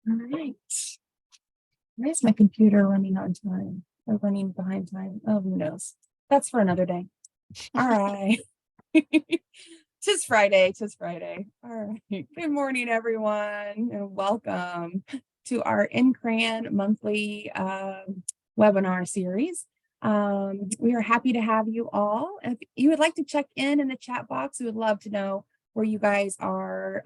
All right. Why is my computer running on time or running behind time? Oh, who knows? That's for another day. All right. Tis Friday. All right. Good morning, everyone, and welcome to our NCRAN monthly webinar series. We are happy to have you all. If you would like to check in the chat box, we would love to know where you guys are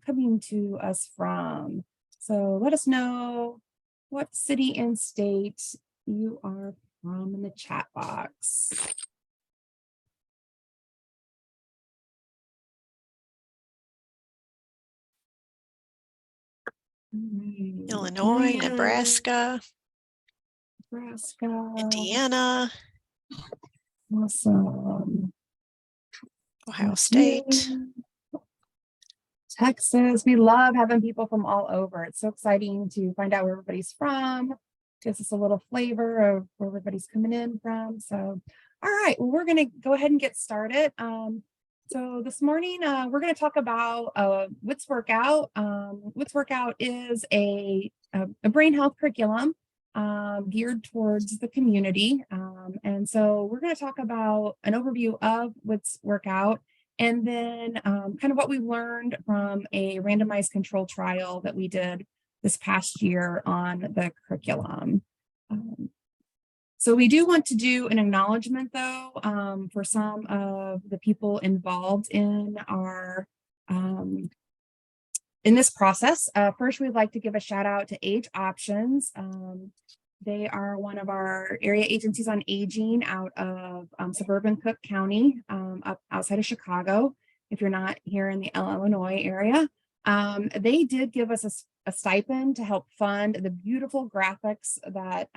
coming to us from. So let us know what city and state you are from in the chat box. Illinois, Nebraska, Indiana, awesome. Ohio State, Texas. We love having people from all over. It's so exciting to find out where everybody's from. Gives us a little flavor of where everybody's coming in from. So, all right, well, we're going to go ahead and get started. So this morning, we're going to talk about Wits Workout. Wits Workout is a brain health curriculum geared towards the community. And so we're going to talk about an overview of Wits Workout, and then kind of what we learned from a randomized control trial that we did this past year on the curriculum. So we do want to do an acknowledgement, though, for some of the people involved in our in this process. First, we'd like to give a shout out to Age Options. They are one of our area agencies on aging out of suburban Cook County, up outside of Chicago, if you're not here in the Illinois area. They did give us a stipend to help fund the beautiful graphics that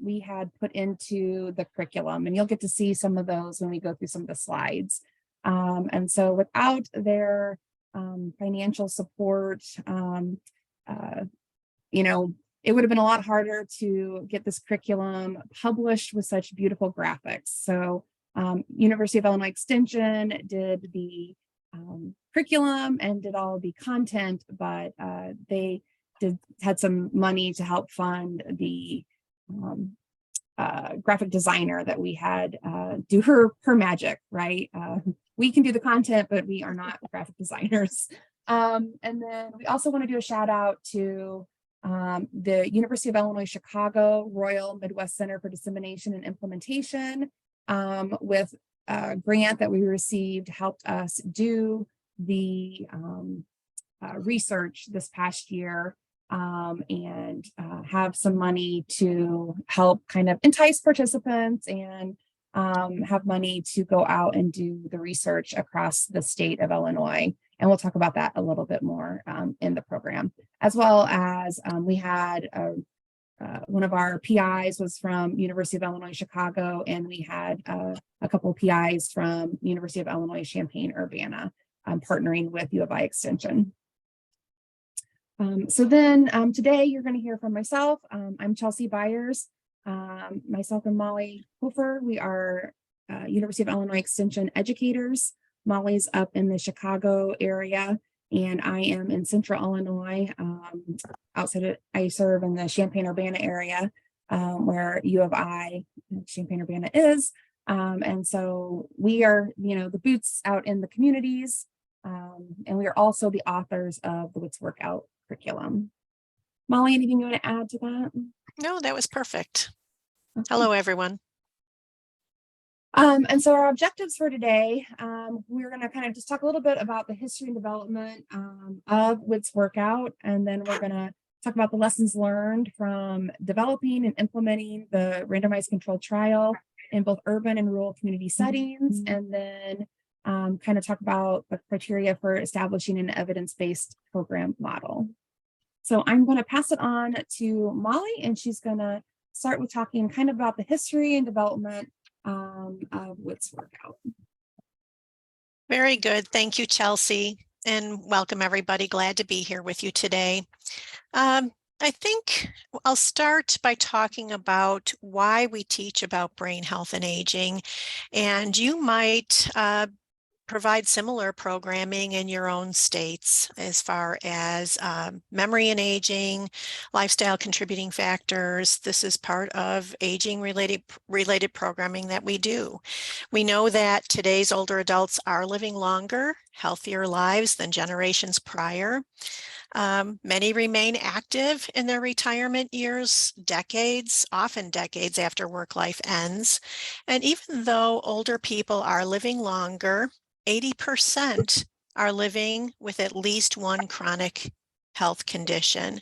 we had put into the curriculum. And you'll get to see some of those when we go through some of the slides. And so without their financial support, it would have been a lot harder to get this curriculum published with such beautiful graphics. So University of Illinois Extension did the curriculum and did all the content, but they had some money to help fund the graphic designer that we had do her magic, right? We can do the content, but we are not graphic designers. And then we also want to do a shout out to the University of Illinois Chicago Royal Midwest Center for Dissemination and Implementation, with a grant that we received, helped us do the research this past year, and have some money to help kind of entice participants and have money to go out and do the research across the state of Illinois. And we'll talk about that a little bit more in the program, as well as we had one of our PIs was from University of Illinois Chicago, and we had a couple of PIs from University of Illinois Champaign-Urbana, partnering with U of I Extension. So then today you're going to hear from myself. I'm Chelsea Byers. Myself and Molly Hofer, we are University of Illinois Extension educators. Molly's up in the Chicago area, and I am in Central Illinois. I serve in the Champaign-Urbana area, where U of I Champaign-Urbana is. And so we are, the boots out in the communities, and we are also the authors of the Wits Workout curriculum. Molly, anything you want to add to that? No, that was perfect. Okay. Hello, everyone. And so our objectives for today, we're going to kind of just talk a little bit about the history and development of Wits Workout, and then we're going to talk about the lessons learned from developing and implementing the randomized controlled trial in both urban and rural community settings, and then kind of talk about the criteria for establishing an evidence-based program model. So I'm going to pass it on to Molly, and she's going to start with talking kind of about the history and development of Wits Workout. Very good. Thank you, Chelsea, and welcome everybody. Glad to be here with you today. I think I'll start by talking about why we teach about brain health and aging. And you might provide similar programming in your own states as far as memory and aging, lifestyle contributing factors. This is part of aging related programming that we do. We know that today's older adults are living longer, healthier lives than generations prior. Many remain active in their retirement years, often decades after work life ends. And even though older people are living longer, 80% are living with at least one chronic health condition.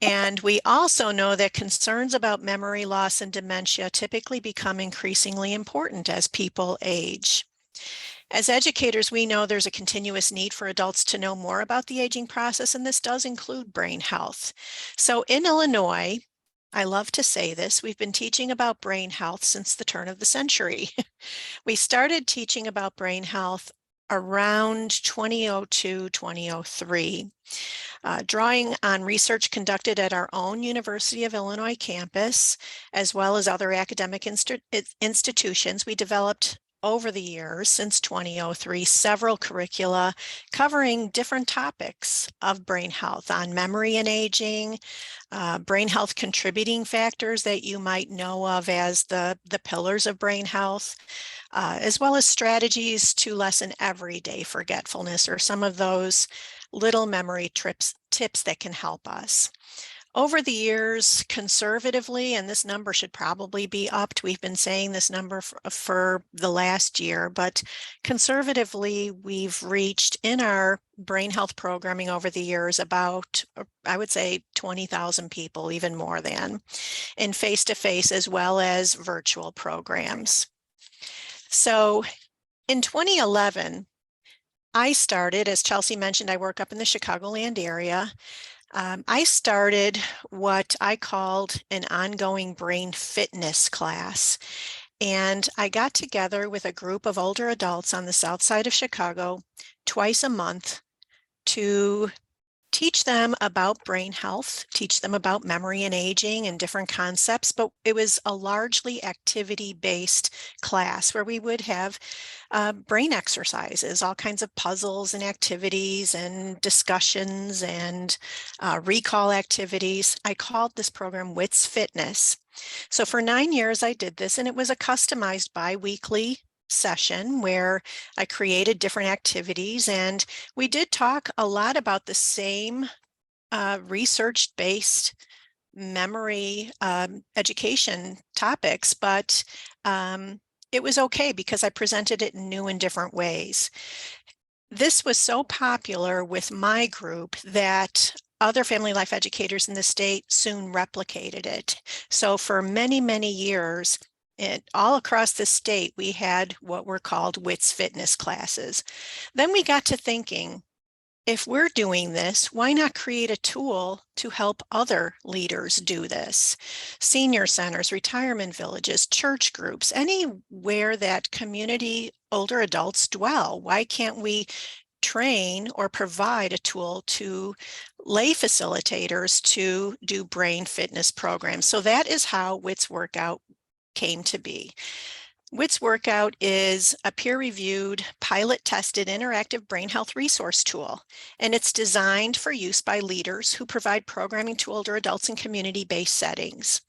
And we also know that concerns about memory loss and dementia typically become increasingly important as people age. As educators, we know there's a continuous need for adults to know more about the aging process, and this does include brain health. So in Illinois, I love to say this, we've been teaching about brain health since the turn of the century. We started teaching about brain health around 2002, 2003. Drawing on research conducted at our own University of Illinois campus, as well as other academic institutions, we developed over the years since 2003 several curricula covering different topics of brain health on memory and aging, brain health contributing factors that you might know of as the pillars of brain health, as well as strategies to lessen everyday forgetfulness or some of those little memory tips that can help us. Over the years, conservatively, and this number should probably be upped, we've been saying this number for the last year, but conservatively, we've reached in our brain health programming over the years about, I would say, 20,000 people, even more than, in face-to-face as well as virtual programs. So in 2011, I started, as Chelsea mentioned, I work up in the Chicagoland area. I started what I called an ongoing brain fitness class. And I got together with a group of older adults on the south side of Chicago twice a month to teach them about brain health, teach them about memory and aging and different concepts, but it was a largely activity-based class where we would have brain exercises, all kinds of puzzles and activities and discussions and recall activities. I called this program Wits Fitness. So for 9 years I did this, and it was a customized bi-weekly session where I created different activities, and we did talk a lot about the same research-based memory education topics, but it was okay because I presented it in new and different ways. This was so popular with my group that other family life educators in the state soon replicated it. So for many, many years, all across the state, we had what were called Wits Fitness classes. Then we got to thinking, if we're doing this, why not create a tool to help other leaders do this? Senior centers, retirement villages, church groups, anywhere that community older adults dwell. Why can't we train or provide a tool to lay facilitators to do brain fitness programs? So that is how Wits Workout came to be. Wits Workout is a peer-reviewed, pilot-tested interactive brain health resource tool, and it's designed for use by leaders who provide programming to older adults in community-based settings.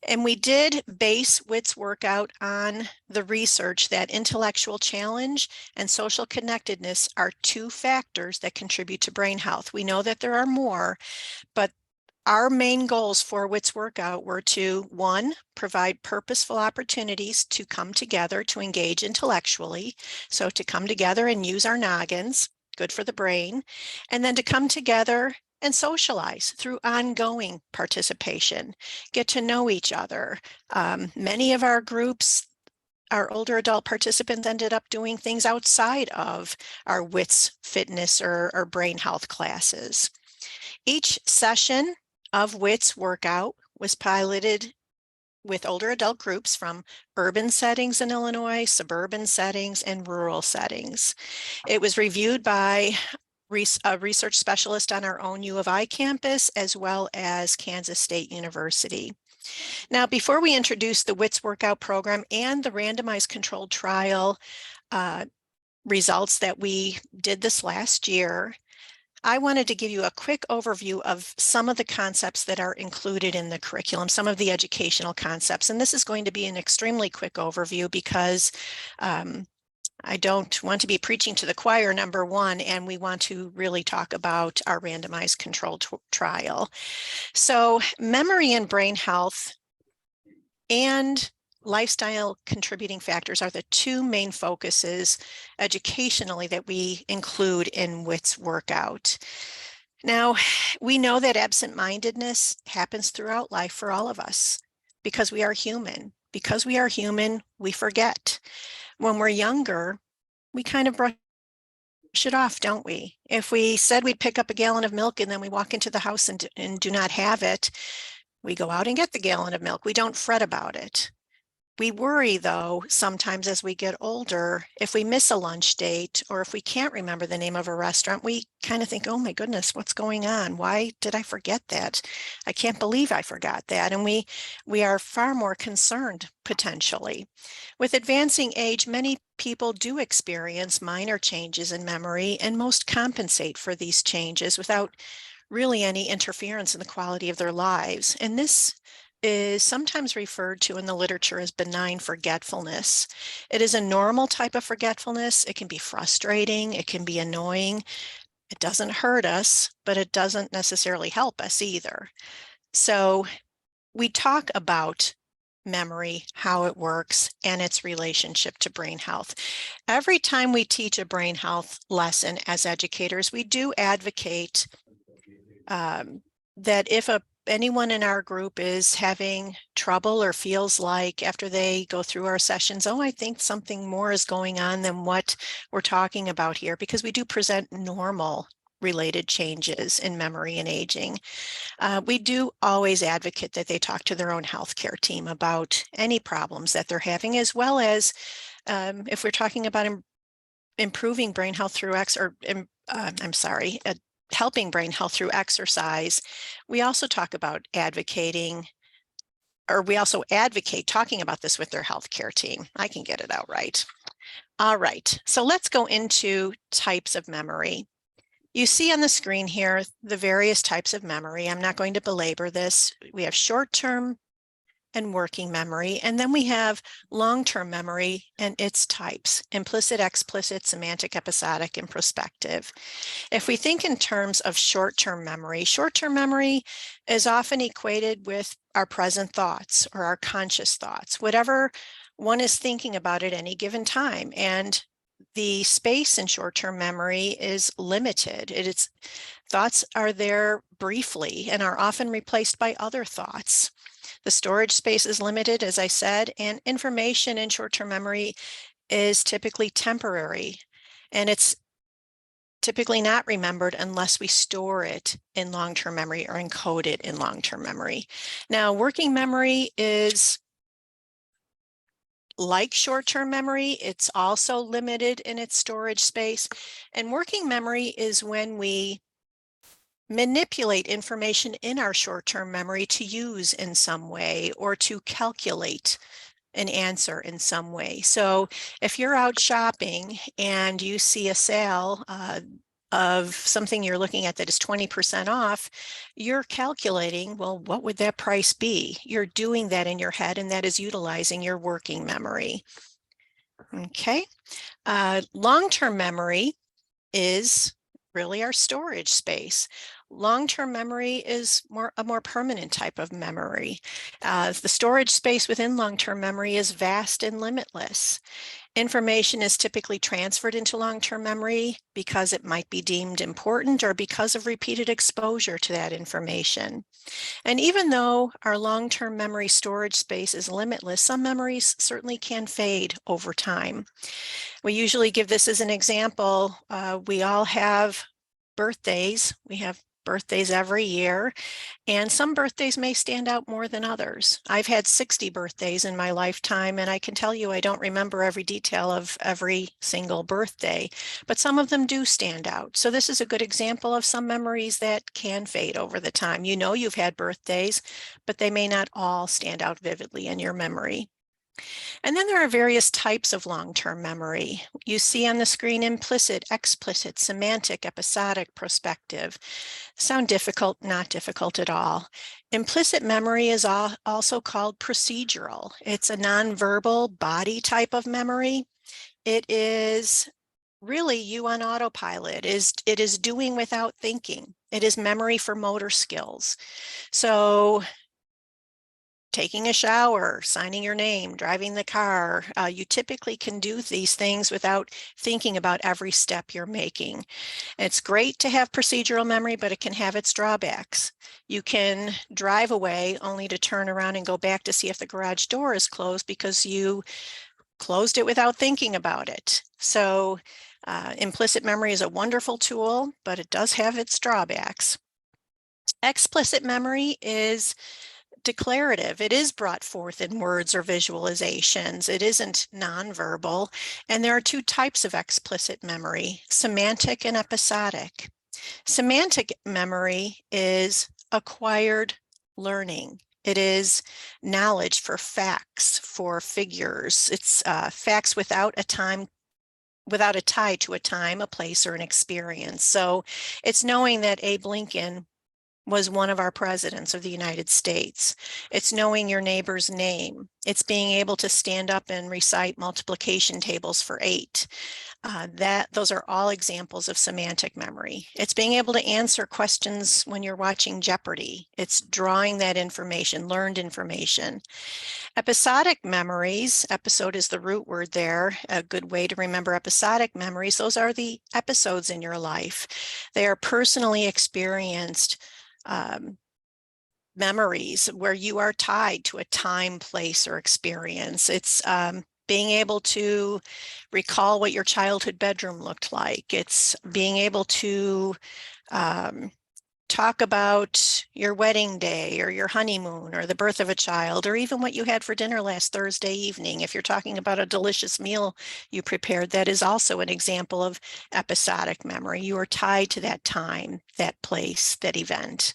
And we did base Wits Workout on the research that intellectual challenge and social connectedness are 2 factors that contribute to brain health. We know that there are more, but our main goals for Wits Workout were to, 1, provide purposeful opportunities to come together to engage intellectually. So to come together and use our noggins, good for the brain, and then to come together and socialize through ongoing participation, get to know each other. Many of our groups, our older adult participants, ended up doing things outside of our Wits Fitness or brain health classes. Each session of Wits Workout was piloted with older adult groups from urban settings in Illinois, suburban settings, and rural settings. It was reviewed by a research specialist on our own U of I campus, as well as Kansas State University. Now, before we introduce the Wits Workout program and the randomized controlled trial results that we did this last year, I wanted to give you a quick overview of some of the concepts that are included in the curriculum, some of the educational concepts. And this is going to be an extremely quick overview because I don't want to be preaching to the choir, number one, and we want to really talk about our randomized controlled trial. So memory and brain health and lifestyle contributing factors are the two main focuses educationally that we include in Wits Workout. Now, we know that absent-mindedness happens throughout life for all of us because we are human. Because we are human, we forget. When we're younger, we kind of brush it off, don't we? If we said we'd pick up a gallon of milk and then we walk into the house and do not have it, we go out and get the gallon of milk. We don't fret about it. We worry, though, sometimes as we get older, if we miss a lunch date or if we can't remember the name of a restaurant, we kind of think, oh my goodness, what's going on? Why did I forget that? I can't believe I forgot that. And we are far more concerned potentially. With advancing age, many people do experience minor changes in memory, and most compensate for these changes without really any interference in the quality of their lives. And this is sometimes referred to in the literature as benign forgetfulness. It is a normal type of forgetfulness. It can be frustrating. It can be annoying. It doesn't hurt us, but it doesn't necessarily help us either. So we talk about memory, how it works, and its relationship to brain health. Every time we teach a brain health lesson as educators, we do advocate that if anyone in our group is having trouble or feels like after they go through our sessions, oh, I think something more is going on than what we're talking about here, because we do present normal related changes in memory and aging. We do always advocate that they talk to their own healthcare team about any problems that they're having, as well as if we're talking about improving brain health through helping brain health through exercise. We also talk about advocate talking about this with their healthcare team. I can get it out right. All right, so let's go into types of memory. You see on the screen here the various types of memory. I'm not going to belabor this. We have short-term and working memory, and then we have long-term memory and its types: implicit, explicit, semantic, episodic, and prospective. If we think in terms of short-term memory is often equated with our present thoughts or our conscious thoughts, whatever one is thinking about at any given time. And the space in short-term memory is limited. Thoughts are there briefly and are often replaced by other thoughts. The storage space is limited, as I said, and information in short-term memory is typically temporary, and it's typically not remembered unless we store it in long-term memory or encode it in long-term memory. Now, working memory is like short-term memory. It's also limited in its storage space, and working memory is when we manipulate information in our short-term memory to use in some way or to calculate an answer in some way. So if you're out shopping and you see a sale of something you're looking at that is 20% off, you're calculating, well, what would that price be? You're doing that in your head, and that is utilizing your working memory. Okay. Long-term memory is really our storage space. Long-term memory is a more permanent type of memory. The storage space within long-term memory is vast and limitless. Information is typically transferred into long-term memory because it might be deemed important or because of repeated exposure to that information. And even though our long-term memory storage space is limitless, some memories certainly can fade over time. We usually give this as an example. We all have birthdays. We have birthdays every year, and some birthdays may stand out more than others. I've had 60 birthdays in my lifetime, and I can tell you I don't remember every detail of every single birthday, but some of them do stand out. So this is a good example of some memories that can fade over the time. You know you've had birthdays, but they may not all stand out vividly in your memory. And then there are various types of long-term memory. You see on the screen implicit, explicit, semantic, episodic, prospective. Sound difficult? Not difficult at all. Implicit memory is also called procedural. It's a nonverbal body type of memory. It is really you on autopilot. It is doing without thinking. It is memory for motor skills. So taking a shower, signing your name, driving the car, you typically can do these things without thinking about every step you're making. It's great to have procedural memory, but it can have its drawbacks. You can drive away only to turn around and go back to see if the garage door is closed because you closed it without thinking about it. So implicit memory is a wonderful tool, but it does have its drawbacks. Explicit memory is declarative. It is brought forth in words or visualizations. It isn't nonverbal. And there are two types of explicit memory, semantic and episodic. Semantic memory is acquired learning. It is knowledge for facts, for figures. It's facts without a tie to a time, a place, or an experience. So it's knowing that Abe Lincoln was one of our presidents of the United States. It's knowing your neighbor's name. It's being able to stand up and recite multiplication tables for 8. Those are all examples of semantic memory. It's being able to answer questions when you're watching Jeopardy. It's drawing that information, learned information. Episodic memories, episode is the root word there, a good way to remember episodic memories. Those are the episodes in your life. They are personally experienced memories where you are tied to a time, place, or experience. It's being able to recall what your childhood bedroom looked like. It's being able to talk about your wedding day or your honeymoon or the birth of a child, or even what you had for dinner last Thursday evening. If you're talking about a delicious meal you prepared, that is also an example of episodic memory. You are tied to that time, that place, that event.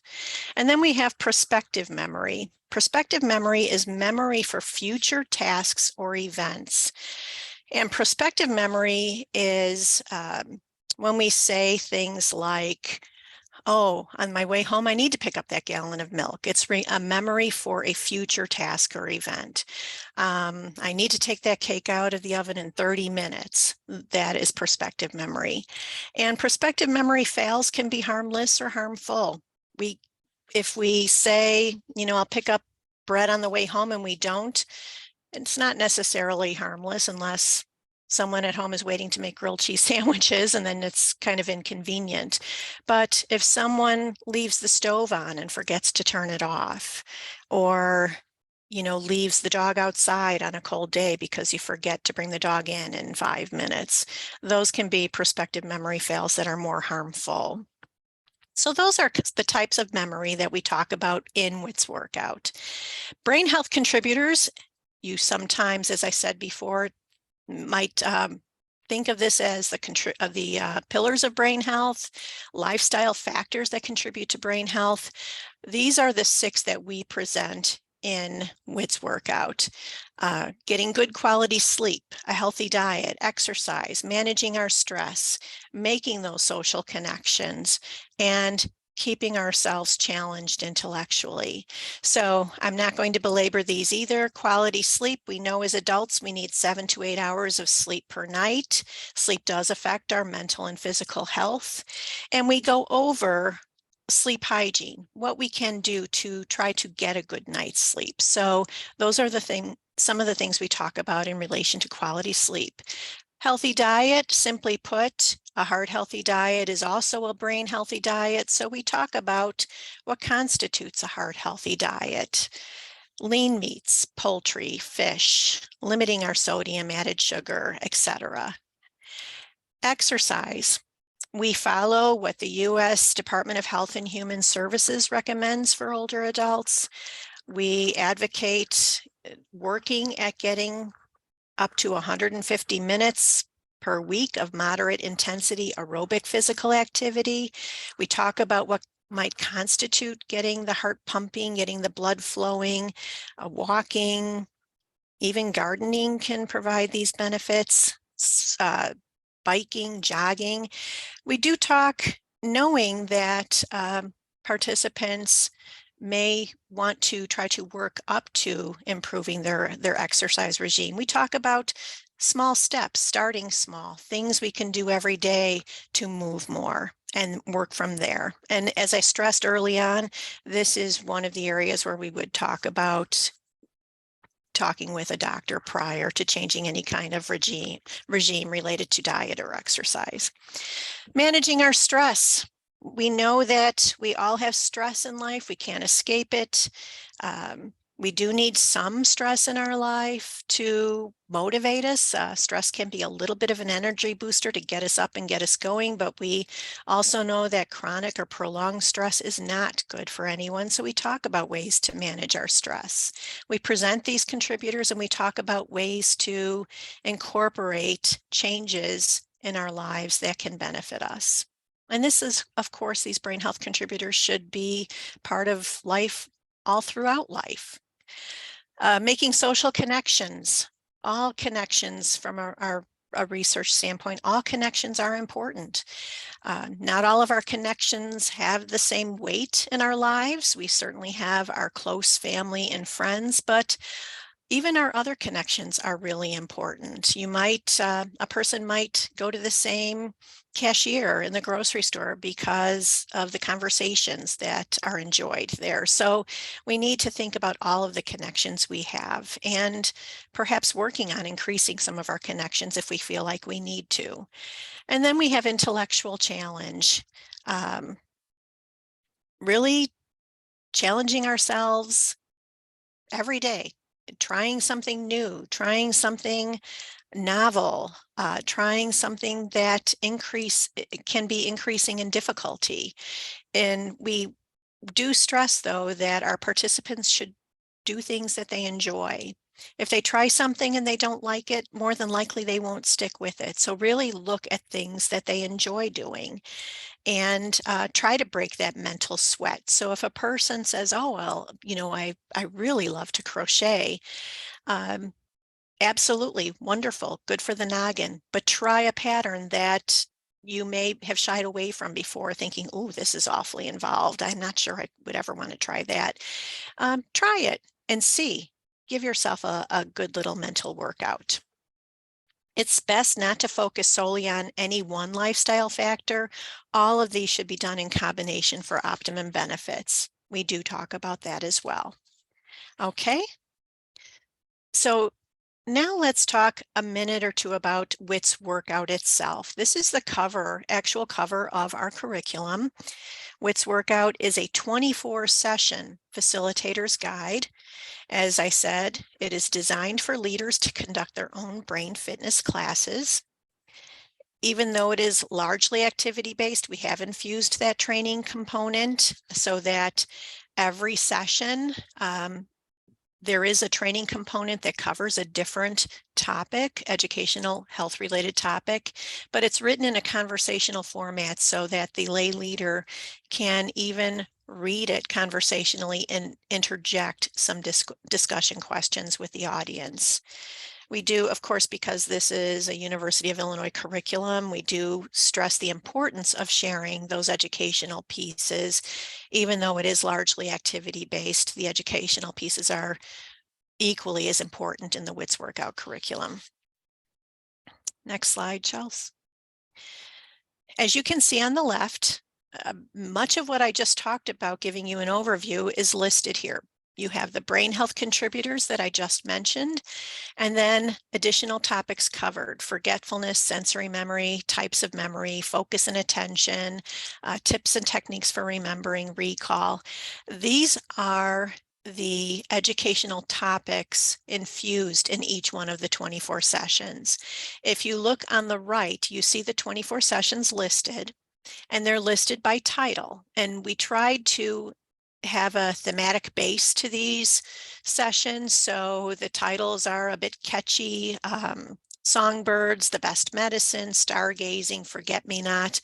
And then we have prospective memory. Prospective memory is memory for future tasks or events. And prospective memory is when we say things like, oh, on my way home, I need to pick up that gallon of milk. It's a memory for a future task or event. I need to take that cake out of the oven in 30 minutes. That is prospective memory. And prospective memory fails can be harmless or harmful. If we say, I'll pick up bread on the way home and we don't, it's not necessarily harmless unless someone at home is waiting to make grilled cheese sandwiches, and then it's kind of inconvenient. But if someone leaves the stove on and forgets to turn it off, or leaves the dog outside on a cold day because you forget to bring the dog in 5 minutes, those can be prospective memory fails that are more harmful. So those are the types of memory that we talk about in Wits Workout. Brain health contributors, you sometimes, as I said before, might think of this as the pillars of brain health, lifestyle factors that contribute to brain health. These are the 6 that we present in Wits Workout. Getting good quality sleep, a healthy diet, exercise, managing our stress, making those social connections, and keeping ourselves challenged intellectually. So I'm not going to belabor these either. Quality sleep, we know as adults we need 7 to 8 hours of sleep per night. Sleep does affect our mental and physical health. And we go over sleep hygiene, what we can do to try to get a good night's sleep. So those are some of the things we talk about in relation to quality sleep. Healthy diet, simply put, a heart healthy diet is also a brain healthy diet. So we talk about what constitutes a heart healthy diet. Lean meats, poultry, fish, limiting our sodium, added sugar, etc. Exercise. We follow what the U.S. Department of Health and Human Services recommends for older adults. We advocate working at getting up to 150 minutes per week of moderate intensity aerobic physical activity. We talk about what might constitute getting the heart pumping, getting the blood flowing, walking, Even gardening can provide these benefits, biking, jogging. We do talk knowing that participants may want to try to work up to improving their exercise regime. We talk about small steps, starting small, things we can do every day to move more and work from there. And as I stressed early on, this is one of the areas where we would talk about talking with a doctor prior to changing any kind of regime related to diet or exercise. Managing our stress. We know that we all have stress in life. We can't escape it. We do need some stress in our life to motivate us. Stress can be a little bit of an energy booster to get us up and get us going, but we also know that chronic or prolonged stress is not good for anyone. So we talk about ways to manage our stress. We present these contributors and we talk about ways to incorporate changes in our lives that can benefit us. And this is, of course, these brain health contributors should be part of life all throughout life. Making social connections, all connections from our research standpoint, all connections are important. Not all of our connections have the same weight in our lives. We certainly have our close family and friends, but even our other connections are really important. You might, a person might go to the same cashier in the grocery store because of the conversations that are enjoyed there. So we need to think about all of the connections we have and perhaps working on increasing some of our connections if we feel like we need to. And then we have intellectual challenge. Really challenging ourselves every day, trying something new, trying something novel, trying something that can be increasing in difficulty. And we do stress, though, that our participants should do things that they enjoy. If they try something and they don't like it, more than likely they won't stick with it. So really look at things that they enjoy doing and try to break that mental sweat. So if a person says, oh, well, I really love to crochet, absolutely wonderful, good for the noggin, but try a pattern that you may have shied away from before thinking, oh, this is awfully involved. I'm not sure I would ever want to try that. Try it and see. Give yourself a good little mental workout. It's best not to focus solely on any one lifestyle factor. All of these should be done in combination for optimum benefits. We do talk about that as well. Okay. So now let's talk a minute or two about Wits Workout itself. This is the actual cover of our curriculum. Wits Workout is a 24-session facilitator's guide. As I said, it is designed for leaders to conduct their own brain fitness classes. Even though it is largely activity-based, we have infused that training component so that every session, there is a training component that covers a different topic, educational, health-related topic, but it's written in a conversational format so that the lay leader can even read it conversationally and interject some discussion questions with the audience. We do, of course, because this is a University of Illinois curriculum, we do stress the importance of sharing those educational pieces. Even though it is largely activity-based, the educational pieces are equally as important in the Wits Workout curriculum. Next slide, Chelsea. As you can see on the left, much of what I just talked about, giving you an overview, is listed here. You have the brain health contributors that I just mentioned, and then additional topics covered: forgetfulness, sensory memory, types of memory, focus and attention, tips and techniques for remembering, recall. These are the educational topics infused in each one of the 24 sessions. If you look on the right, you see the 24 sessions listed, and they're listed by title. And we tried to have a thematic base to these sessions, so the titles are a bit catchy. Songbirds, The Best Medicine, Stargazing, Forget Me Not.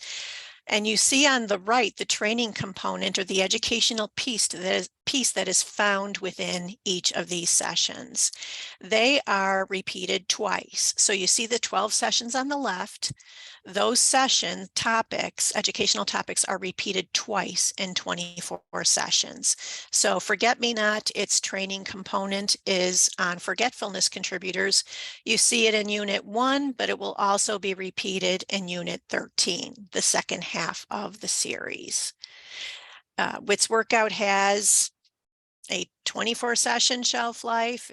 And you see on the right, the training component or the educational piece that is found within each of these sessions. They are repeated twice. So you see the 12 sessions on the left. Those session topics, educational topics, are repeated twice in 24 sessions. So Forget-Me-Not, its training component is on forgetfulness contributors. You see it in Unit 1, but it will also be repeated in Unit 13, the second half of the series. Wits Workout has a 24 session shelf life.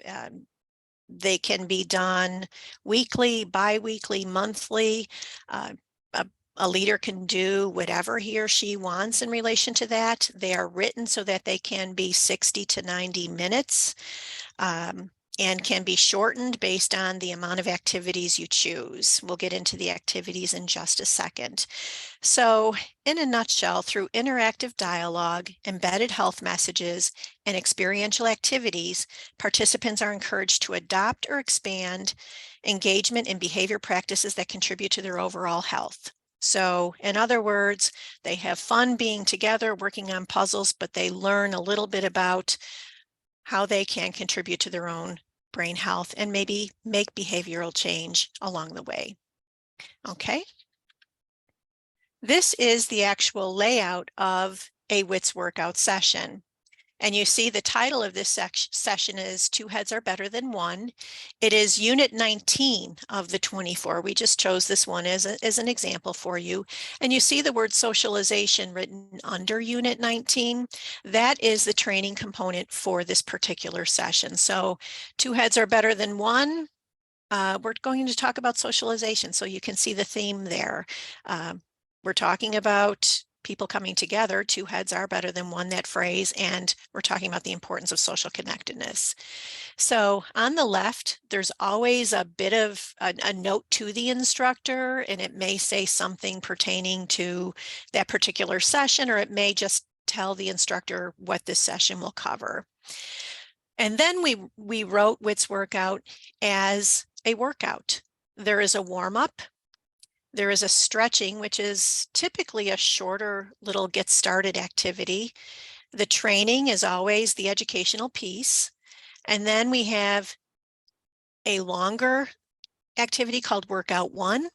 They can be done weekly, bi-weekly, monthly. A leader can do whatever he or she wants in relation to that. They are written so that they can be 60 to 90 minutes and can be shortened based on the amount of activities you choose. We'll get into the activities in just a second. So, in a nutshell, through interactive dialogue, embedded health messages, and experiential activities, participants are encouraged to adopt or expand engagement and behavior practices that contribute to their overall health. So, in other words, they have fun being together, working on puzzles, but they learn a little bit about how they can contribute to their own brain health and maybe make behavioral change along the way. Okay. This is the actual layout of a Wits Workout session. And you see the title of this session is Two Heads Are Better Than One. It is Unit 19 of the 24. We just chose this one as an example for you. And you see the word socialization written under Unit 19. That is the training component for this particular session. So two heads are better than one. We're going to talk about socialization, so you can see the theme there. We're talking about people coming together. Two heads are better than one, that phrase, and we're talking about the importance of social connectedness. So on the left, there's always a bit of a note to the instructor, and it may say something pertaining to that particular session, or it may just tell the instructor what this session will cover. And then we wrote Wits Workout as a workout. There is a warm-up. There is a stretching, which is typically a shorter little get started activity. The training is always the educational piece. And then we have a longer activity called Workout 1,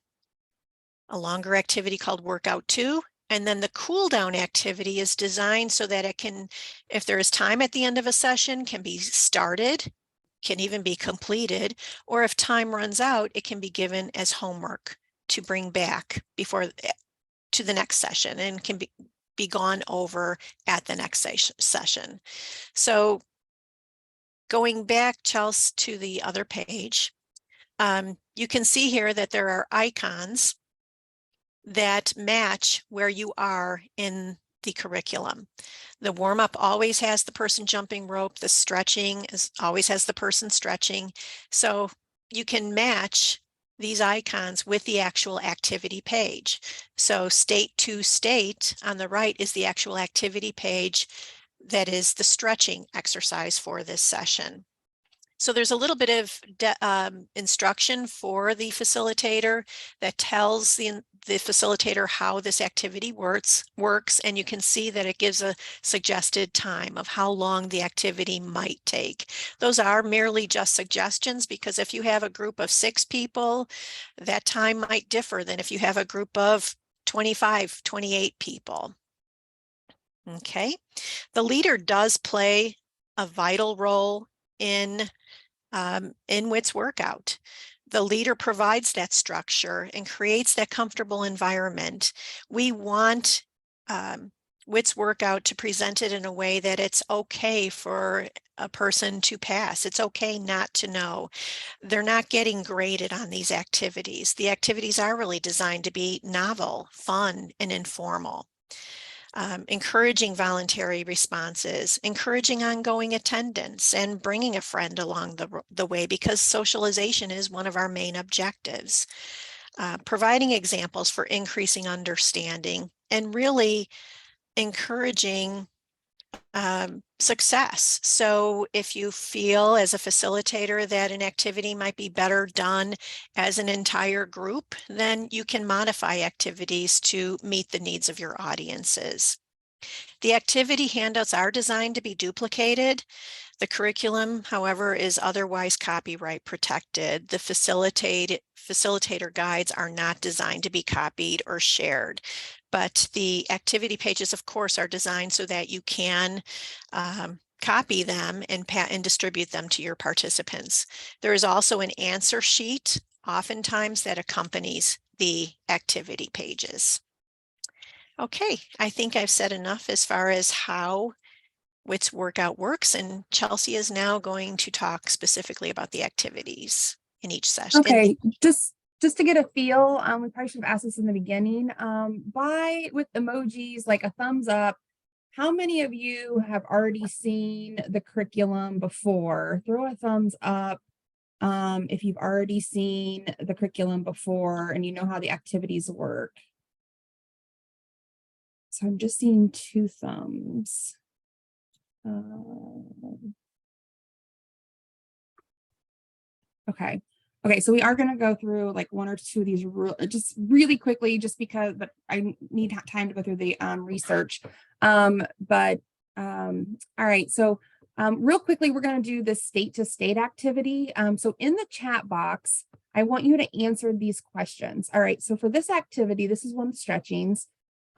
a longer activity called Workout 2, and then the cool down activity is designed so that it can, if there is time at the end of a session, can be started, can even be completed, or if time runs out, it can be given as homework to bring back before to the next session and can be gone over at the next session. So going back, Chelsea, to the other page, you can see here that there are icons that match where you are in the curriculum. The warm-up always has the person jumping rope. The stretching always has the person stretching. So you can match these icons with the actual activity page. So state to state on the right is the actual activity page that is the stretching exercise for this session. So there's a little bit of instruction for the facilitator that tells the facilitator how this activity works, and you can see that it gives a suggested time of how long the activity might take. Those are merely just suggestions, because if you have a group of 6 people, that time might differ than if you have a group of 25, 28 people. Okay, the leader does play a vital role in Wits Workout. The leader provides that structure and creates that comfortable environment. We want Wits Workout to present it in a way that it's okay for a person to pass. It's okay not to know. They're not getting graded on these activities. The activities are really designed to be novel, fun, and informal. Encouraging voluntary responses, encouraging ongoing attendance, and bringing a friend along the way, because socialization is one of our main objectives. Providing examples for increasing understanding, and really encouraging success. So if you feel as a facilitator that an activity might be better done as an entire group, then you can modify activities to meet the needs of your audiences. The activity handouts are designed to be duplicated. The curriculum, however, is otherwise copyright protected. The facilitator guides are not designed to be copied or shared, but the activity pages, of course, are designed so that you can copy them and distribute them to your participants. There is also an answer sheet, oftentimes, that accompanies the activity pages. Okay, I think I've said enough as far as how Wits Workout works, and Chelsea is now going to talk specifically about the activities in each session. Okay, just to get a feel, we probably should have asked this in the beginning. With emojis, like a thumbs up, how many of you have already seen the curriculum before? Throw a thumbs up if you've already seen the curriculum before and you know how the activities work. So I'm just seeing 2 thumbs. Okay. Okay, so we are going to go through like 1 or 2 of these just really quickly, just because, but I need time to go through the research. All right, so real quickly, we're going to do this state to state activity. So in the chat box, I want you to answer these questions. All right, so for this activity, this is one of the stretchings.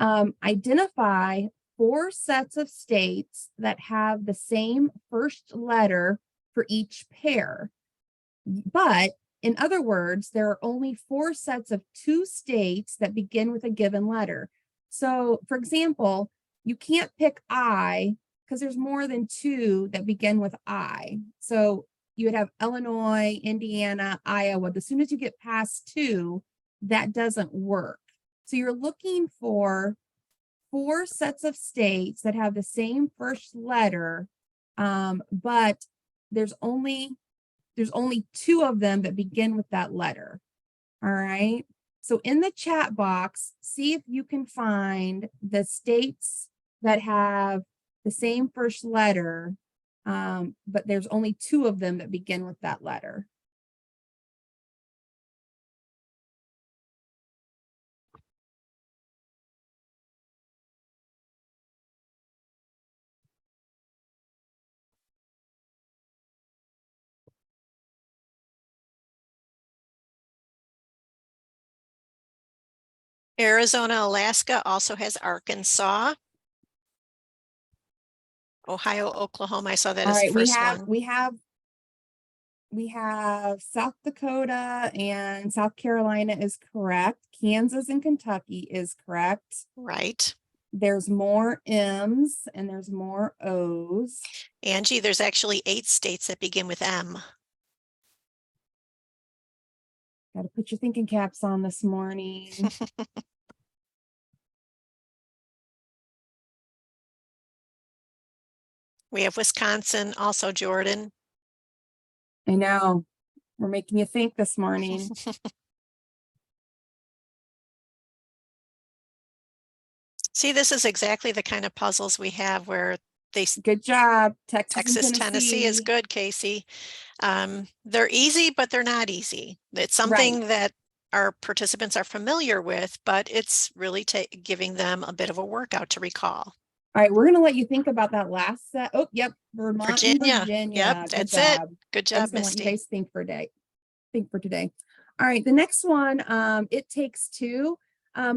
Identify 4 sets of states that have the same first letter for each pair. But in other words, there are only 4 sets of 2 states that begin with a given letter. So for example, you can't pick I because there's more than 2 that begin with I. So you would have Illinois, Indiana, Iowa. As soon as you get past 2, that doesn't work. So you're looking for 4 sets of states that have the same first letter, but there's only 2 of them that begin with that letter. All right. So in the chat box, see if you can find the states that have the same first letter, but there's only 2 of them that begin with that letter. Arizona, Alaska also has Arkansas. Ohio, Oklahoma, I saw that as the first one. We have South Dakota and South Carolina is correct. Kansas and Kentucky is correct. Right. There's more M's and there's more O's. Angie, there's actually 8 states that begin with M. Got to put your thinking caps on this morning. We have Wisconsin, also Jordan. I know. We're making you think this morning. See, this is exactly the kind of puzzles we have where they. Good job. Texas, Tennessee is good, Casey. They're easy, but they're not easy. It's something that our participants are familiar with, but it's really giving them a bit of a workout to recall. All right, we're going to let you think about that last set. Oh, yep. Vermont and Virginia. Yep, that's it. Good job, Misty. I want you guys think for today. All right, the next one, it takes 2.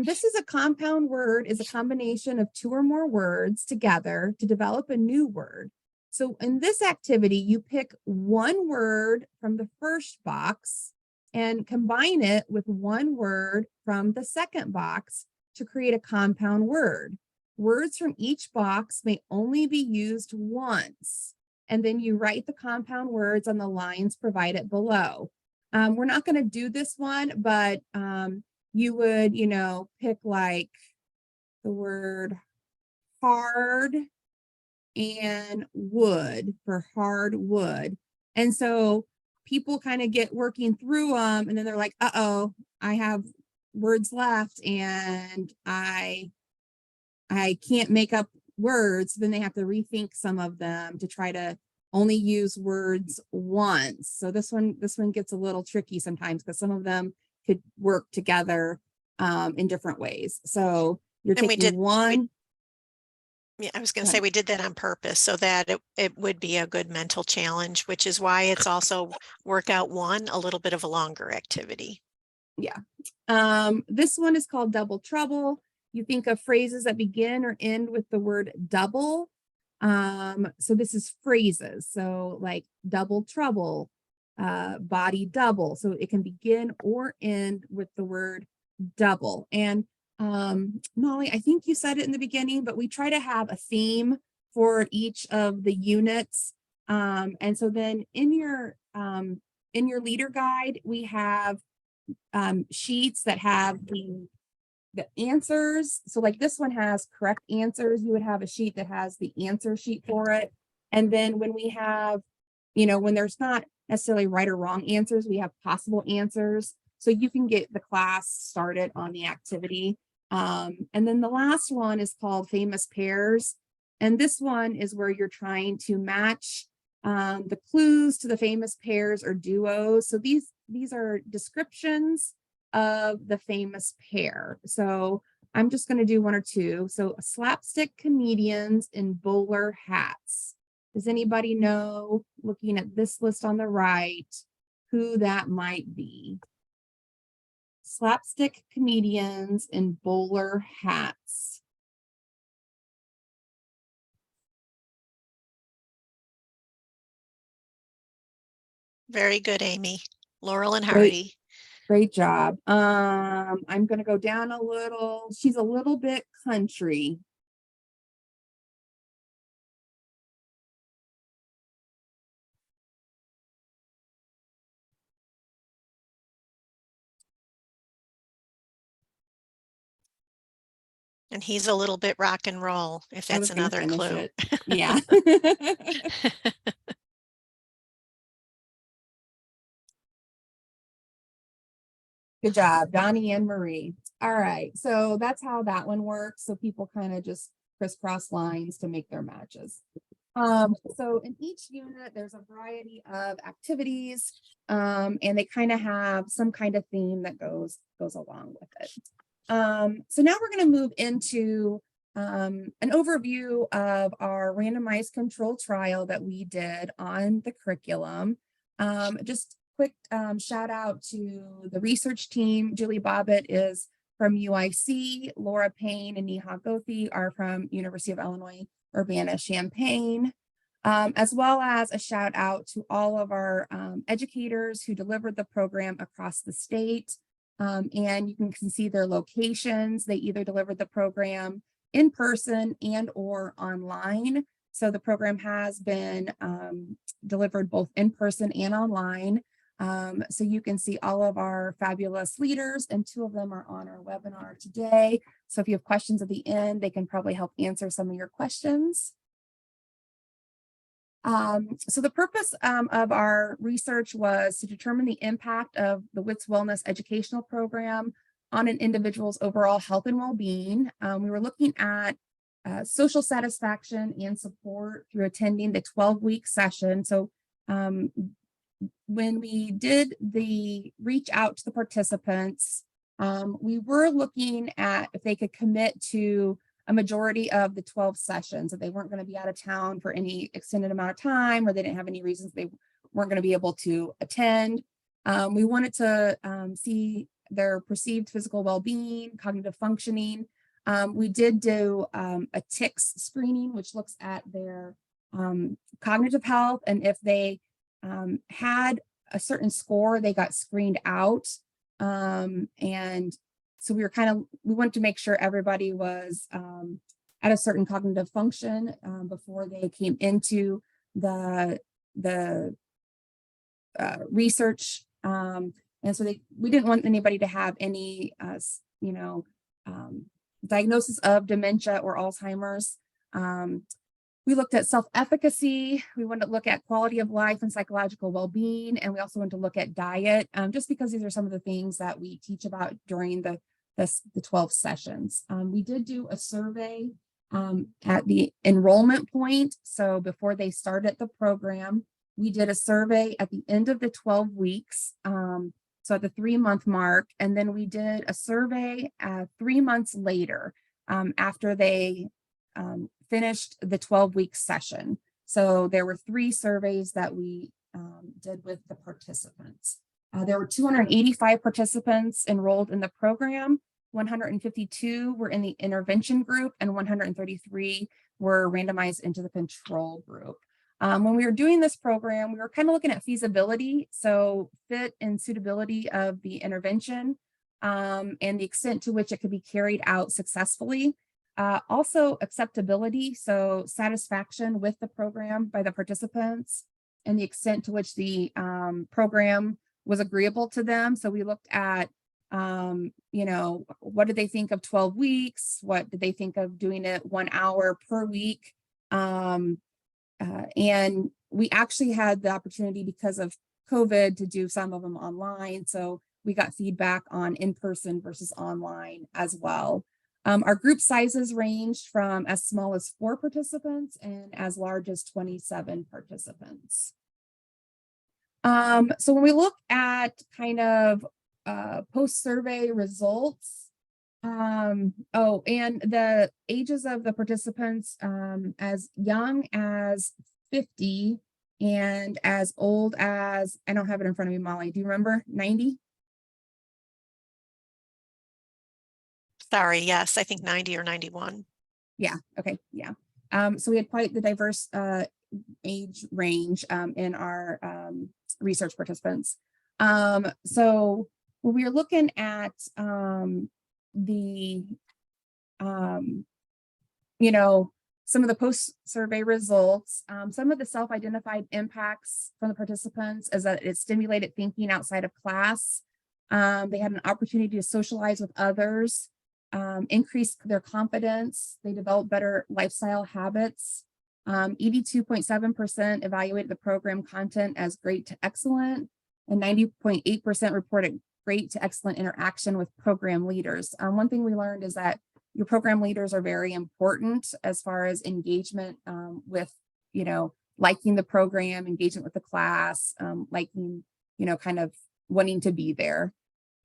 This is a compound word, is a combination of 2 or more words together to develop a new word. So in this activity, you pick 1 word from the first box and combine it with 1 word from the second box to create a compound word. Words from each box may only be used once, and then you write the compound words on the lines provided below. We're not going to do this one, but you would, pick like the word hard and wood for hardwood. And so people kind of get working through them, and then they're like, uh-oh, I have words left and I can't make up words, then they have to rethink some of them to try to only use words once. So this one gets a little tricky sometimes because some of them could work together in different ways. So you're And we taking did, one. yeah, I was going to say we did that on purpose so that it would be a good mental challenge, which is why it's also workout one, a little bit of a longer activity. Yeah. This one is called double trouble. You think of phrases that begin or end with the word double. So this is phrases. So like double trouble, body double. So it can begin or end with the word double. And Molly, I think you said it in the beginning, but we try to have a theme for each of the units. And so then in your leader guide, we have sheets that have the answers. So like this one has correct answers. You would have a sheet that has the answer sheet for it. And then when we have, when there's not necessarily right or wrong answers, we have possible answers. So you can get the class started on the activity. And then the last one is called famous pairs. And this one is where you're trying to match the clues to the famous pairs or duos. So these are descriptions of the famous pair. So I'm just going to do one or two. So slapstick comedians in bowler hats. Does anybody know, looking at this list on the right, who that might be? Slapstick comedians in bowler hats. Very good, Amy. Laurel and Great. Hardy. Great job. I'm going to go down a little. She's a little bit country. And he's a little bit rock and roll, if I that's was going to another finish clue. it. Yeah. Good job, Donnie and Marie. All right, so that's how that one works. So people kind of just crisscross lines to make their matches. So in each unit, there's a variety of activities, and they kind of have some kind of theme that goes along with it. So now we're going to move into an overview of our randomized control trial that we did on the curriculum. Just quick shout out to the research team. Julie Bobbitt is from UIC, Laura Payne and Neha Gothi are from University of Illinois, Urbana-Champaign, as well as a shout out to all of our educators who delivered the program across the state. And you can see their locations. They either delivered the program in person and or online. So the program has been delivered both in person and online. So you can see all of our fabulous leaders, and two of them are on our webinar today. So if you have questions at the end, they can probably help answer some of your questions. So the purpose of our research was to determine the impact of the Wits Wellness educational program on an individual's overall health and well-being. We were looking at social satisfaction and support through attending the 12-week session. So when we did the reach out to the participants, we were looking at if they could commit to a majority of the 12 sessions, that they weren't going to be out of town for any extended amount of time, or they didn't have any reasons they weren't going to be able to attend. We wanted to see their perceived physical well-being, cognitive functioning. We did do a TICS screening, which looks at their cognitive health, and if they had a certain score, they got screened out. And so we wanted to make sure everybody was at a certain cognitive function before they came into the research. And so we didn't want anybody to have any, diagnosis of dementia or Alzheimer's. We looked at self-efficacy. We wanted to look at quality of life and psychological well-being. And we also wanted to look at diet, just because these are some of the things that we teach about during the 12 sessions. We did do a survey At the enrollment point, so before they started the program, we did a survey at the end of the 12 weeks, so at the 3-month mark, and then we did a survey 3 months later after they finished the 12-week session. So there were 3 surveys that we did with the participants. There were 285 participants enrolled in the program. 152 were in the intervention group and 133 were randomized into the control group. When we were doing this program, we were kind of looking at feasibility, so fit and suitability of the intervention and the extent to which it could be carried out successfully. Also acceptability, so satisfaction with the program by the participants and the extent to which the program was agreeable to them. So we looked at what did they think of 12 weeks? What did they think of doing it 1 hour per week? And we actually had the opportunity because of COVID to do some of them online. So we got feedback on in-person versus online as well. Our group sizes ranged from as small as 4 participants and as large as 27 participants. So when we look at kind of post-survey results, and the ages of the participants as young as 50 and as old as, I don't have it in front of me, Molly, do you remember, 90? Sorry, yes, I think 90 or 91. Yeah, okay, yeah. So we had quite the diverse age range in our research participants. So when we were looking at some of the post-survey results, some of the self-identified impacts from the participants is that it stimulated thinking outside of class. They had an opportunity to socialize with others, increase their confidence. They developed better lifestyle habits. 82.7% evaluated the program content as great to excellent, and 90.8% reported great to excellent interaction with program leaders. One thing we learned is that your program leaders are very important as far as engagement with, liking the program, engagement with the class, liking, kind of wanting to be there.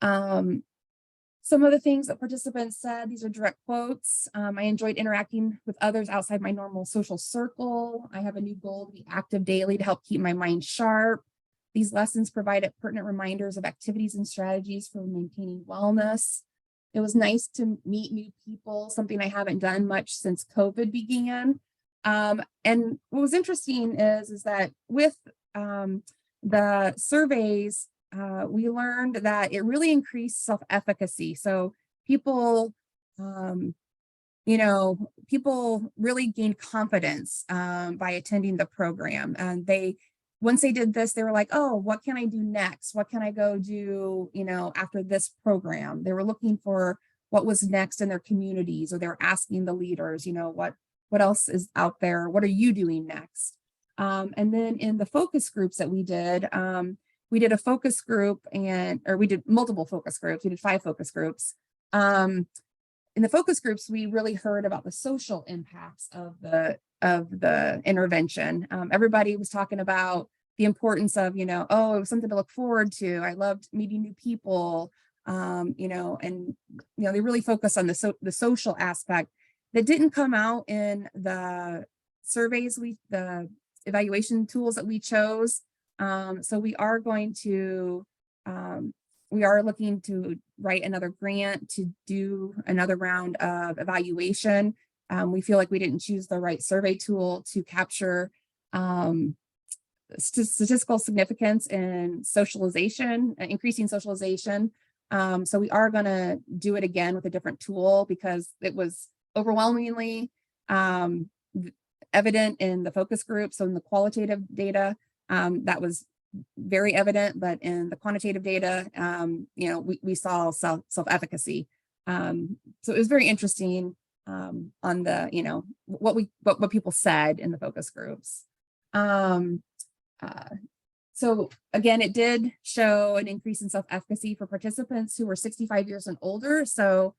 Some of the things that participants said, these are direct quotes. I enjoyed interacting with others outside my normal social circle. I have a new goal to be active daily to help keep my mind sharp. These lessons provided pertinent reminders of activities and strategies for maintaining wellness. It was nice to meet new people, something I haven't done much since COVID began. And what was interesting is that with the surveys, we learned that it really increased self-efficacy. So people, people really gained confidence by attending the program. And once they did this, they were like, oh, what can I do next? What can I go do, after this program? They were looking for what was next in their communities, or they were asking the leaders, what else is out there? What are you doing next? And then in the focus groups that we did a focus group we did multiple focus groups. We did 5 focus groups. In the focus groups, we really heard about the social impacts of the intervention. Everybody was talking about the importance of, it was something to look forward to. I loved meeting new people, they really focused on the social aspect that didn't come out in the surveys, the evaluation tools that we chose. So we are looking to write another grant to do another round of evaluation. We feel like we didn't choose the right survey tool to capture statistical significance in socialization, increasing socialization. So we are going to do it again with a different tool because it was overwhelmingly evident in the focus group. So in the qualitative data, that was very evident, but in the quantitative data, we saw self-efficacy. So it was very interesting on the, what people said in the focus groups. So again, it did show an increase in self-efficacy for participants who were 65 years and older. So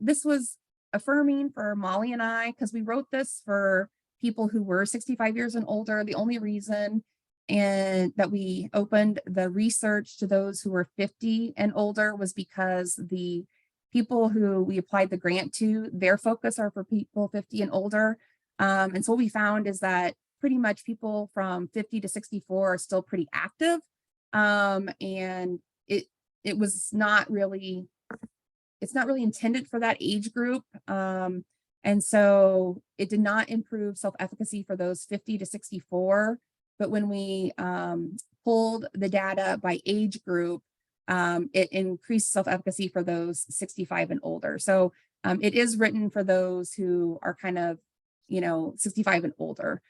this was affirming for Molly and I, because we wrote this for people who were 65 years and older. The only reason and that we opened the research to those who were 50 and older was because the people who we applied the grant to, their focus are for people 50 and older. And so what we found is that pretty much people from 50 to 64 are still pretty active. And it was not really, it's not really intended for that age group. And so it did not improve self-efficacy for those 50 to 64. But when we pulled the data by age group, it increased self-efficacy for those 65 and older. So it is written for those who are kind of, 65 and older.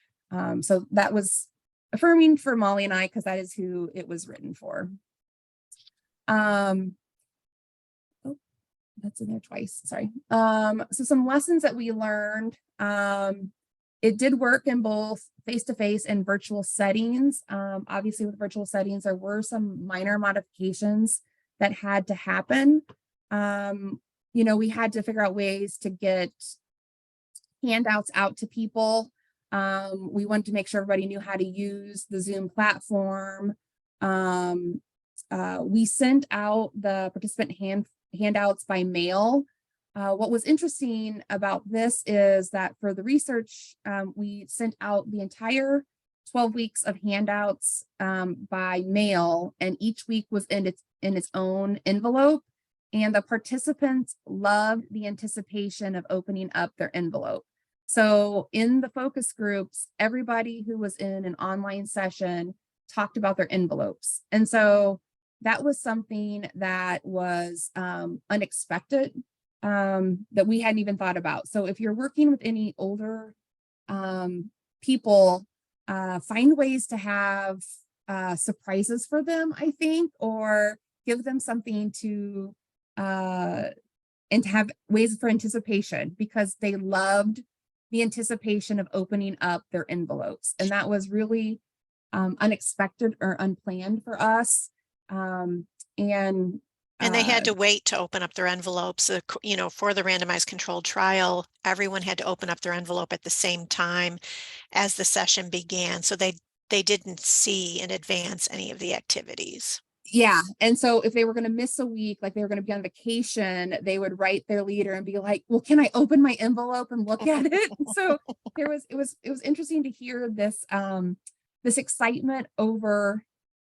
So that was affirming for Molly and I, because that is who it was written for. Oh, that's in there twice, sorry. So some lessons that we learned. It did work in both face-to-face and virtual settings. Obviously with virtual settings, there were some minor modifications that had to happen. We had to figure out ways to get handouts out to people. We wanted to make sure everybody knew how to use the Zoom platform. We sent out the participant handouts by mail. What was interesting about this is that for the research, we sent out the entire 12 weeks of handouts by mail, and each week was in its own envelope. And the participants loved the anticipation of opening up their envelope. So in the focus groups, everybody who was in an online session talked about their envelopes. And so that was something that was unexpected, that we hadn't even thought about. So if you're working with any older people, find ways to have surprises for them, I think, or give them something to and to have ways for anticipation, because they loved the anticipation of opening up their envelopes. And that was really unexpected or unplanned for us. And they had to wait to open up their envelopes, for the randomized controlled trial. Everyone had to open up their envelope at the same time as the session began. So they didn't see in advance any of the activities. Yeah. And so if they were going to miss a week, like they were going to be on vacation, they would write their leader and be like, well, can I open my envelope and look at it? So it was interesting to hear this, this excitement over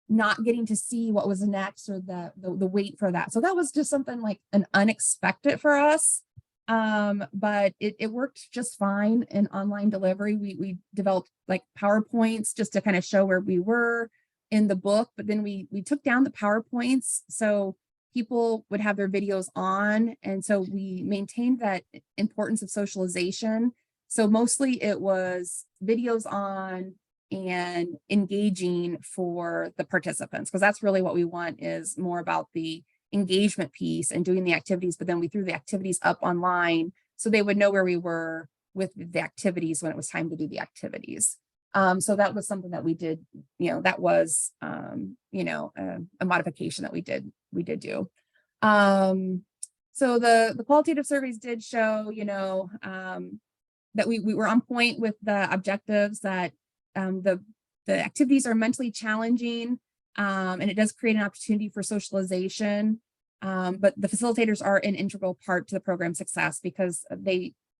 not getting to see what was next, or the wait for that. So that was just something like an unexpected for us. But it worked just fine in online delivery. We developed like PowerPoints just to kind of show where we were in the book, but then we took down the PowerPoints so people would have their videos on. And so we maintained that importance of socialization. So mostly it was videos on and engaging for the participants, because that's really what we want, is more about the engagement piece and doing the activities. But then we threw the activities up online so they would know where we were with the activities when it was time to do the activities. So that was something that we did, that was, a modification that we did do. So the qualitative surveys did show, that we were on point with the objectives, that the activities are mentally challenging, and it does create an opportunity for socialization. But the facilitators are an integral part to the program success, because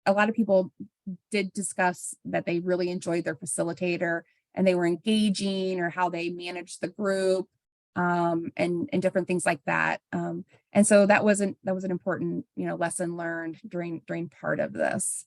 a lot of people did discuss that they really enjoyed their facilitator and they were engaging, or how they managed the group, and different things like that. And so that was an important, lesson learned during part of this.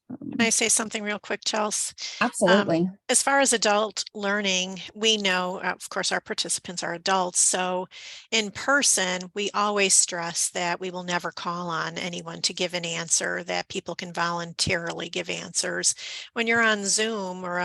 Can I say something real quick, Chelsea? Absolutely. As far as adult learning, we know, of course, our participants are adults. So in person, we always stress that we will never call on anyone to give an answer, that people can voluntarily give answers. When you're on Zoom or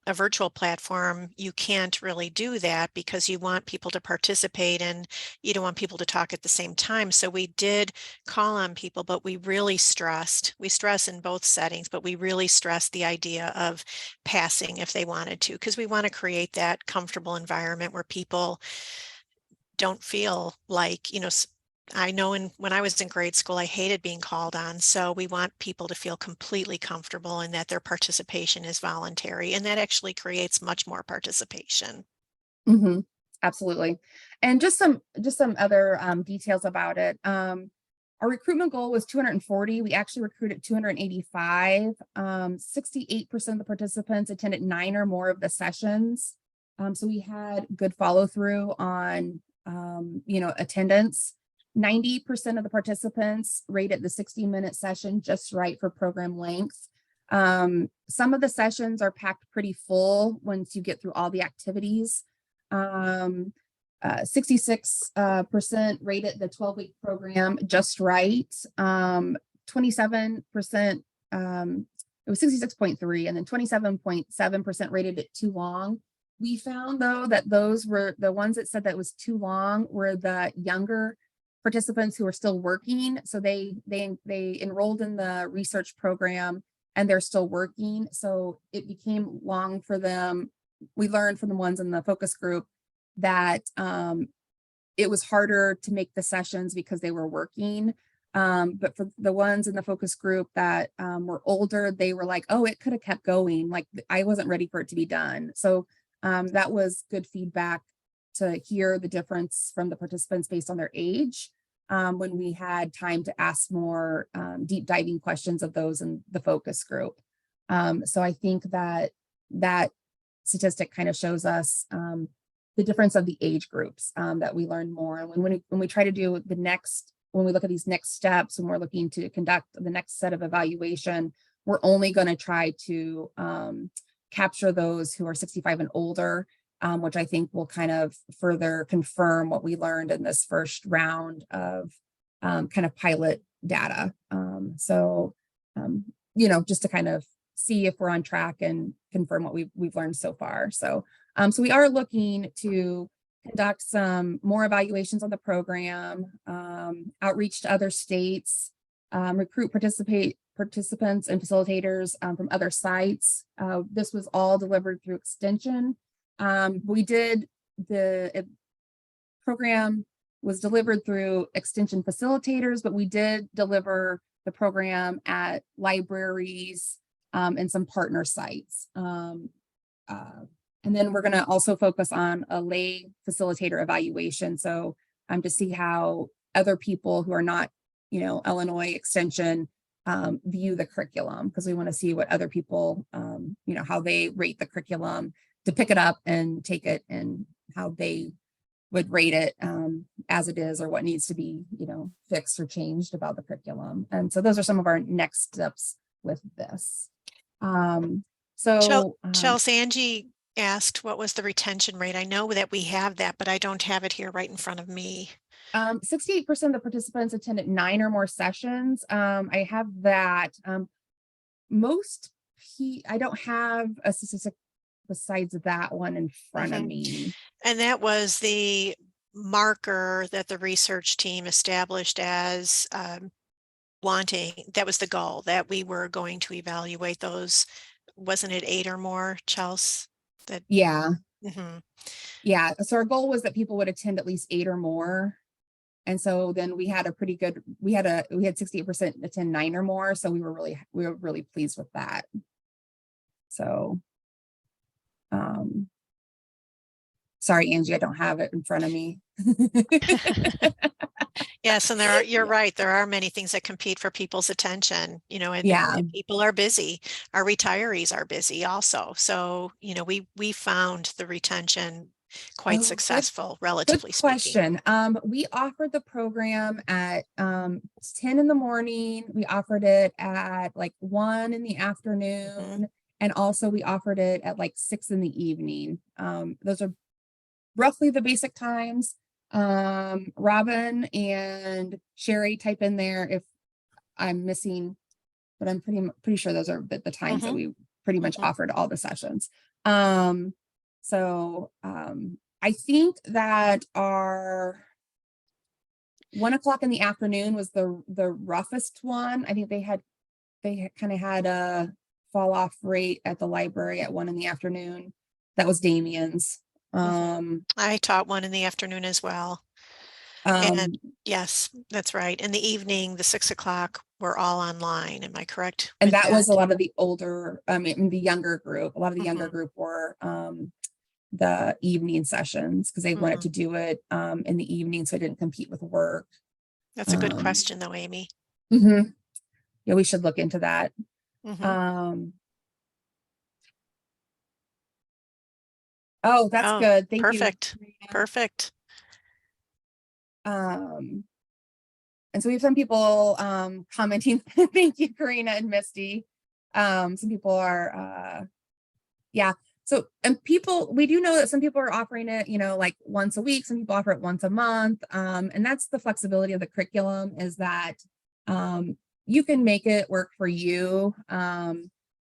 a virtual platform, you can't really do that, because you want people to participate and you don't want people to talk at the same time. So we did call on people, but we stress in both settings, but we really stressed the idea of passing if they wanted to, because we want to create that comfortable environment where people don't feel like, I know when I was in grade school, I hated being called on. So we want people to feel completely comfortable and that their participation is voluntary, and that actually creates much more participation. Mhm. Absolutely. And just some other details about it. Our recruitment goal was 240. We actually recruited 285. 68% of the participants attended 9 or more of the sessions. So we had good follow through on attendance. 90% of the participants rated the 60-minute session just right for program length. Some of the sessions are packed pretty full once you get through all the activities. 66% rated the 12-week program just right. 27%, it was 66.3, and then 27.7% rated it too long. We found though that those were the ones that said that was too long were the younger participants who are still working. So they enrolled in the research program and they're still working. So it became long for them. We learned from the ones in the focus group that it was harder to make the sessions because they were working. But for the ones in the focus group that were older, they were like, oh, it could have kept going. Like I wasn't ready for it to be done. So that was good feedback to hear the difference from the participants based on their age when we had time to ask more deep diving questions of those in the focus group. So I think that statistic kind of shows us the difference of the age groups that we learn more. And when we try to do when we look at these next steps and we're looking to conduct the next set of evaluation, we're only going to try to capture those who are 65 and older, which I think will kind of further confirm what we learned in this first round of kind of pilot data. Just to kind of see if we're on track and confirm what we've learned so far. So we are looking to conduct some more evaluations on the program, outreach to other states, recruit participants and facilitators from other sites. This was all delivered through extension. The program was delivered through extension facilitators, but we did deliver the program at libraries and some partner sites. And then we're going to also focus on a lay facilitator evaluation. So to see how other people who are not, Illinois extension view the curriculum, because we want to see what other people, how they rate the curriculum to pick it up and take it and how they would rate it as it is or what needs to be, fixed or changed about the curriculum. And so those are some of our next steps with this. Chelsea, Angie asked what was the retention rate. I know that we have that, but I don't have it here right in front of me. 68% of the participants attended 9 or more sessions. I have that. I don't have a statistic besides that one in front of me. And that was the marker that the research team established as that was the goal, that we were going to evaluate those. Wasn't it 8 or more, Chelsea? Yeah. Mm-hmm. Yeah. So our goal was that people would attend at least 8 or more. And so then we had we had 68% attend 9 or more. So we were really pleased with that. So, sorry, Angie, I don't have it in front of me. Yes, and you're right. There are many things that compete for people's attention, and people are busy. Our retirees are busy also. So, we found the retention quite successful, relatively speaking. Question. We offered the program at 10 in the morning. We offered it at like 1 in the afternoon. Mm-hmm. And also we offered it at like 6 in the evening. Those are roughly the basic times. Robin and Sherry, type in there if I'm missing, but I'm pretty sure those are the times that we pretty much offered all the sessions. I think that our 1 o'clock in the afternoon was the roughest one. I think they kind of had a fall off rate at the library at 1 in the afternoon. That was Damien's. I taught 1 in the afternoon as well. And Um, yes, that's right. In the evening, the 6 o'clock, we're all online. Am I correct and with that that? was a lot of the older, the younger group. A lot of the younger Mhm, group were the evening sessions because they wanted to mhm. do it in the evening so it didn't compete with work. That's a good Um, question though, Amy. mhm. Yeah, we should look into that. Mhm. Um, oh, that's Oh, good. Thank you, perfect. Karina. Perfect. Um, and so we have some people commenting. Thank you, Karina and Misty. Some people are yeah. So, and people, we do know that some people are offering it, like once a week, some people offer it once a month. And that's the flexibility of the curriculum, is that you can make it work for you.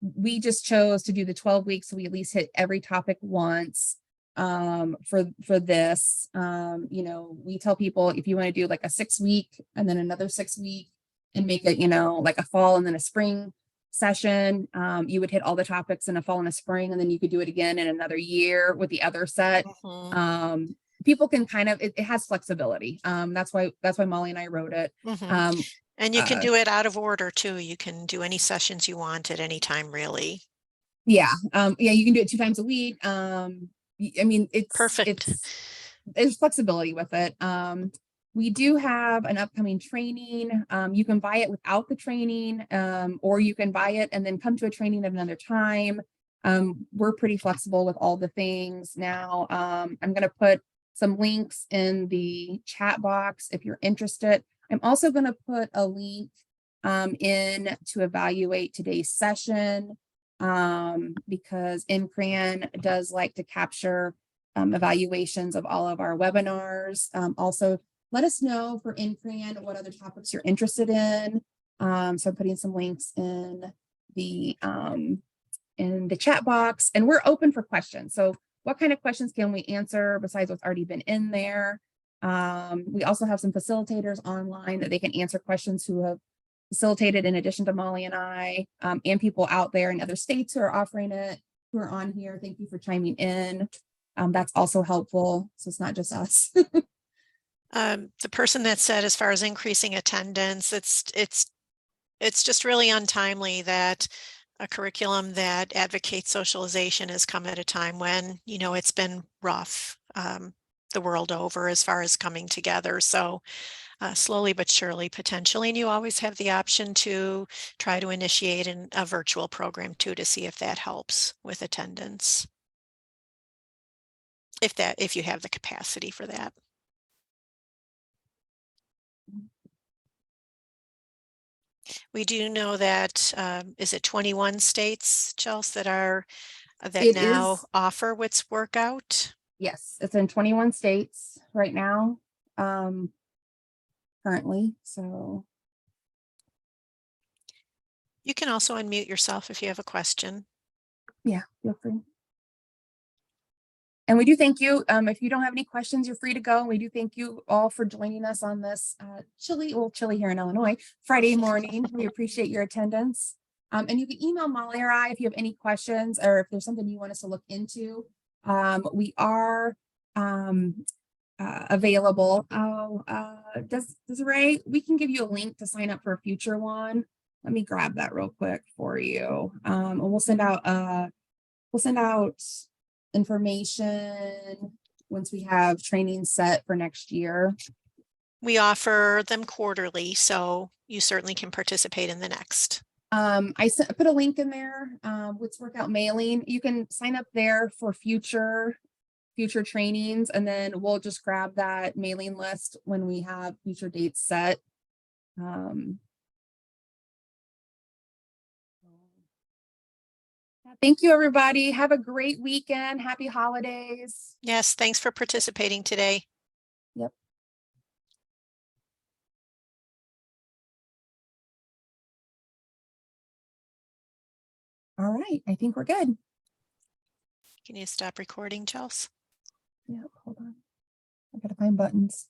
We just chose to do the 12 weeks, so we at least hit every topic once for this. We tell people, if you want to do like a 6-week and then another 6-week and make it, like a fall and then a spring session, you would hit all the topics in a fall and a spring, and then you could do it again in another year with the other set. Mhm, People can kind of, it has flexibility. That's why Molly and I wrote it. mhm. um, And you can uh, do it out of order too. You can do any sessions you want at any time, really. yeah, you can do it 2 times a week. I mean, Perfect. there's flexibility with it. We do have an upcoming training. You can buy it without the training, or you can buy it and then come to a training at another time. We're pretty flexible with all the things now. I'm going to put some links in the chat box if you're interested. I'm also going to put a link in to evaluate today's session, because NCRAN does like to capture evaluations of all of our webinars. Also, let us know for NCRAN what other topics you're interested in. So I'm putting some links the in the chat box, and we're open for questions. So what kind of questions can we answer besides what's already been in there? We also have some facilitators online that they can answer questions who have facilitated in addition to Molly and I, and people out there in other states who are offering it, who are on here. Thank you for chiming in. That's also helpful. So it's not just us. The person that said, as far as increasing attendance, it's just really untimely that a curriculum that advocates socialization has come at a time when, it's been rough the world over as far as coming together. So slowly but surely, potentially, and you always have the option to try to initiate a virtual program too, to see if that helps with attendance. If you have the capacity for that. We do know that, is it 21 states, Chelsea, that It now is, offer Wits Workout? yes, it's in 21 states right now, currently. So You can also unmute yourself if you have a question. yeah, feel free. And we do thank you. If you don't have any questions, you're free to go. And we do thank you all for joining us on this chilly here in Illinois, Friday morning. We appreciate your attendance. And you can email Molly or I if you have any questions, or if there's something you want us to look into. We are available. Oh, does Ray, we can give you a link to sign up for a future one. Let me grab that real quick for you. And we'll send out information once we have training set for next year. We offer them quarterly, so you certainly can participate in the next. I put a link in there, Wits Workout mailing. You can sign up there for future trainings, and then we'll just grab that mailing list when we have future dates set. Thank you, everybody. Have a great weekend. Happy holidays. Yes, thanks for participating today. Yep. All right. I think we're good. Can you stop recording, Chelsea? Yeah, hold on. I gotta find buttons.